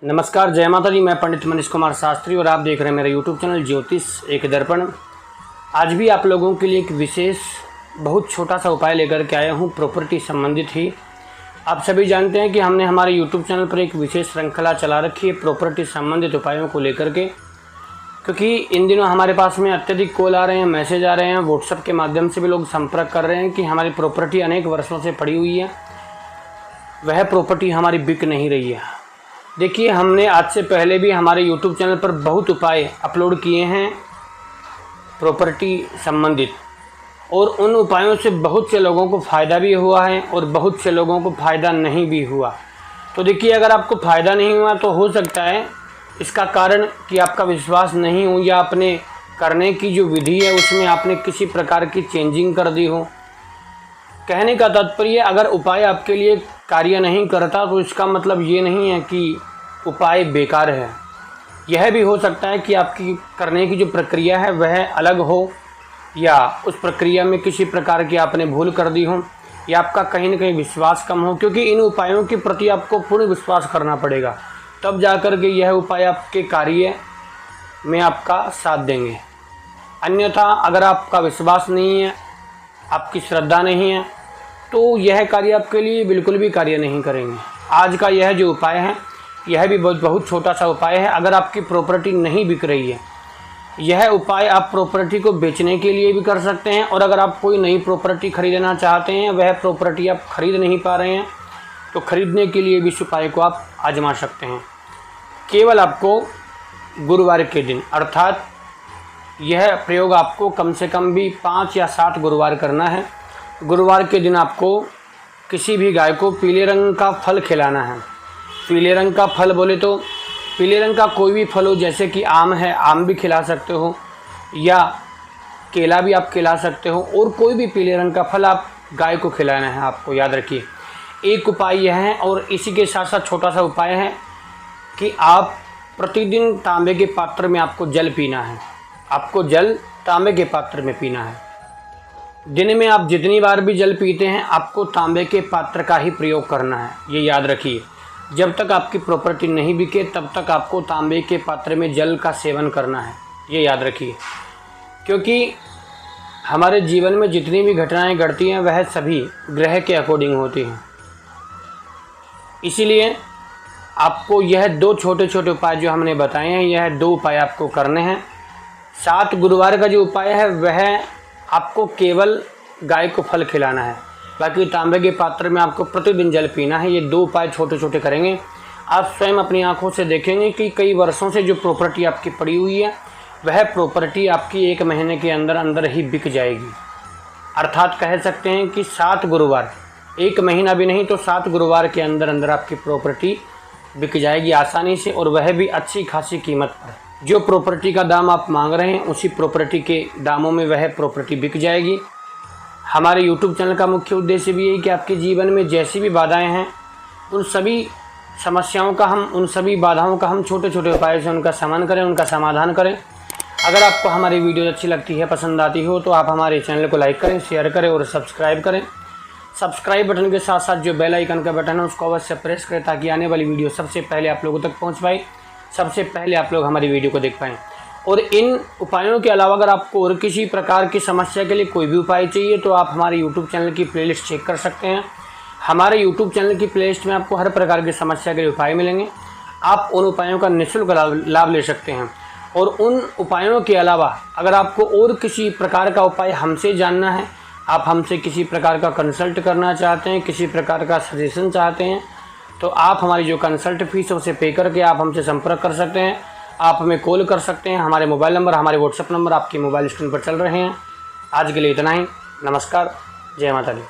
नमस्कार, जय माता दी। मैं पंडित मनीष कुमार शास्त्री और आप देख रहे हैं मेरा यूट्यूब चैनल ज्योतिष एक दर्पण। आज भी आप लोगों के लिए एक विशेष बहुत छोटा सा उपाय लेकर के आया हूँ, प्रॉपर्टी संबंधित ही। आप सभी जानते हैं कि हमने हमारे यूट्यूब चैनल पर एक विशेष श्रृंखला चला रखी है प्रॉपर्टी संबंधित उपायों को लेकर के, क्योंकि इन दिनों हमारे पास में अत्यधिक कॉल आ रहे हैं, मैसेज आ रहे हैं, व्हाट्सएप के माध्यम से भी लोग संपर्क कर रहे हैं कि हमारी प्रॉपर्टी अनेक वर्षों से पड़ी हुई है, वह प्रॉपर्टी हमारी बिक नहीं रही है। देखिए, हमने आज से पहले भी हमारे YouTube चैनल पर बहुत उपाय अपलोड किए हैं प्रॉपर्टी संबंधित, और उन उपायों से बहुत से लोगों को फ़ायदा भी हुआ है और बहुत से लोगों को फ़ायदा नहीं भी हुआ। तो देखिए, अगर आपको फ़ायदा नहीं हुआ तो हो सकता है इसका कारण कि आपका विश्वास नहीं हो, या अपने करने की जो विधि है उसमें आपने किसी प्रकार की चेंजिंग कर दी हो। कहने का तात्पर्य, अगर उपाय आपके लिए कार्य नहीं करता तो इसका मतलब ये नहीं है कि उपाय बेकार है। यह भी हो सकता है कि आपकी करने की जो प्रक्रिया है वह अलग हो, या उस प्रक्रिया में किसी प्रकार की आपने भूल कर दी हो, या आपका कहीं न कहीं विश्वास कम हो, क्योंकि इन उपायों के प्रति आपको पूर्ण विश्वास करना पड़ेगा, तब जाकर के यह उपाय आपके कार्य में आपका साथ देंगे। अन्यथा अगर आपका विश्वास नहीं है, आपकी श्रद्धा नहीं है, तो यह कार्य आपके लिए बिल्कुल भी कार्य नहीं करेंगे। आज का यह जो उपाय है, यह भी बहुत छोटा सा उपाय है। अगर आपकी प्रॉपर्टी नहीं बिक रही है, यह उपाय आप प्रॉपर्टी को बेचने के लिए भी कर सकते हैं, और अगर आप कोई नई प्रॉपर्टी खरीदना चाहते हैं, वह प्रॉपर्टी आप खरीद नहीं पा रहे हैं, तो खरीदने के लिए भी इस उपाय को आप आजमा सकते हैं। केवल आपको गुरुवार के दिन, अर्थात यह प्रयोग आपको कम से कम भी 5 या 7 गुरुवार करना है। गुरुवार के दिन आपको किसी भी गाय को पीले रंग का फल खिलाना है। पीले रंग का फल बोले तो पीले रंग का कोई भी फल हो, जैसे कि आम है, आम भी खिला सकते हो, या केला भी आप खिला सकते हो, और कोई भी पीले रंग का फल आप गाय को खिलाना है। आपको याद रखिए, एक उपाय यह है, और इसी के साथ साथ छोटा सा उपाय है कि आप प्रतिदिन तांबे के पात्र में आपको जल पीना है। आपको जल तांबे के पात्र में पीना है। दिन में आप जितनी बार भी जल पीते हैं, आपको तांबे के पात्र का ही प्रयोग करना है। ये याद रखिए, जब तक आपकी प्रॉपर्टी नहीं बिके तब तक आपको तांबे के पात्र में जल का सेवन करना है। ये याद रखिए, क्योंकि हमारे जीवन में जितनी भी घटनाएं घटती हैं वह सभी ग्रह के अकॉर्डिंग होती हैं। इसीलिए आपको यह 2 छोटे छोटे उपाय जो हमने बताए हैं, यह 2 उपाय आपको करने हैं। 7 गुरुवार का जो उपाय है वह आपको केवल गाय को फल खिलाना है, बाकी तांबे के पात्र में आपको प्रतिदिन जल पीना है। ये 2 उपाय छोटे छोटे करेंगे, आप स्वयं अपनी आंखों से देखेंगे कि कई वर्षों से जो प्रॉपर्टी आपकी पड़ी हुई है वह प्रॉपर्टी आपकी 1 महीने के अंदर अंदर ही बिक जाएगी। अर्थात कह सकते हैं कि 7 गुरुवार, 1 महीना भी नहीं तो 7 गुरुवार के अंदर अंदर आपकी प्रॉपर्टी बिक जाएगी आसानी से, और वह भी अच्छी खासी कीमत पर। जो प्रॉपर्टी का दाम आप मांग रहे हैं उसी प्रॉपर्टी के दामों में वह प्रॉपर्टी बिक जाएगी। हमारे YouTube चैनल का मुख्य उद्देश्य भी है कि आपके जीवन में जैसी भी बाधाएं हैं, उन सभी समस्याओं का उन सभी बाधाओं का हम छोटे छोटे उपायों से उनका समाधान करें, उनका समाधान करें। अगर आपको हमारी वीडियो अच्छी लगती है, पसंद आती हो, तो आप हमारे चैनल को लाइक करें, शेयर करें और सब्सक्राइब करें। सब्सक्राइब बटन के साथ साथ जो बेल आइकन का बटन है उसको अवश्य प्रेस करें, ताकि आने वाली वीडियो सबसे पहले आप लोगों तक पहुँच पाए, सबसे पहले आप लोग हमारी वीडियो को देख पाएँ। और इन उपायों के अलावा अगर आपको और किसी प्रकार की समस्या के लिए कोई भी उपाय चाहिए तो आप हमारे YouTube चैनल की प्लेलिस्ट चेक कर सकते हैं। हमारे YouTube चैनल की प्लेलिस्ट में आपको हर प्रकार की समस्या के लिए उपाय मिलेंगे। आप उन उपायों का निःशुल्क लाभ ले सकते हैं। और उन उपायों के अलावा अगर आपको और किसी प्रकार का उपाय हमसे जानना है, आप हमसे किसी प्रकार का कंसल्ट करना चाहते हैं, किसी प्रकार का सजेशन चाहते हैं, तो आप हमारी जो कंसल्ट फीस है उसे पे करके आप हमसे संपर्क कर सकते हैं। आप हमें कॉल कर सकते हैं। हमारे मोबाइल नंबर, हमारे व्हाट्सएप नंबर आपकी मोबाइल स्क्रीन पर चल रहे हैं। आज के लिए इतना ही। नमस्कार, जय माता दी।